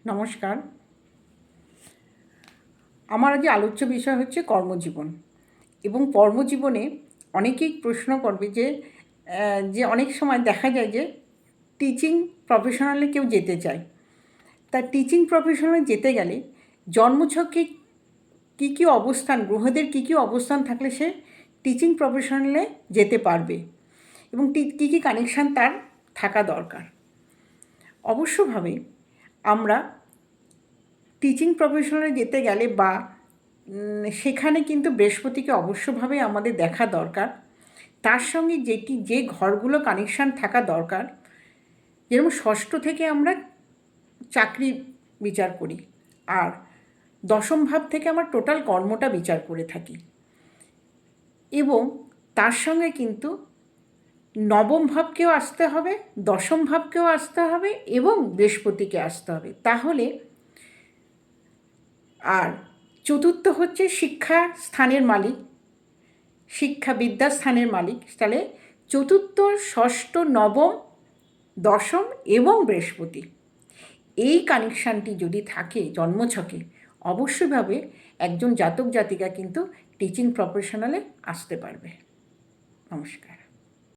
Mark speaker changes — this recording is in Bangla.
Speaker 1: নমস্কার। আমার আজ আলোচ্য বিষয় হচ্ছে কর্মজীবন। এবং কর্মজীবনে অনেকেই প্রশ্ন করবে যে অনেক সময় দেখা যায় যে টিচিং প্রফেশনালে কেউ যেতে চায়। তা টিচিং প্রফেশনালে যেতে গেলে জন্মছকে কী অবস্থান, গ্রহদের কী অবস্থান থাকলে সে টিচিং প্রফেশনালে যেতে পারবে এবং কী কানেকশান তার থাকা দরকার। অবশ্যভাবে আমরা টিচিং প্রফেশনালে যেতে গেলে বা সেখানে কিন্তু বৃহস্পতিকে অবশ্যভাবে আমাদের দেখা দরকার। তার সঙ্গে যে ঘরগুলো কানেকশান থাকা দরকার, যেরকম ষষ্ঠ থেকে আমরা চাকরি বিচার করি, আর দশম ভাব থেকে আমরা টোটাল কর্মটা বিচার করে থাকি। এবং তার সঙ্গে কিন্তু নবম ভাবকেও আসতে হবে, দশম ভাবকেও আসতে হবে এবং বৃহস্পতিকে আসতে হবে। তাহলে আর চতুর্থ হচ্ছে শিক্ষা স্থানের মালিক, শিক্ষা বিদ্যাস্থানের মালিক। তাহলে চতুর্থ, ষষ্ঠ, নবম, দশম এবং বৃহস্পতি, এই কানেকশানটি যদি থাকে জন্মছকে, অবশ্যইভাবে একজন জাতক জাতিকা কিন্তু টিচিং প্রফেশনালে আসতে পারবে। নমস্কার।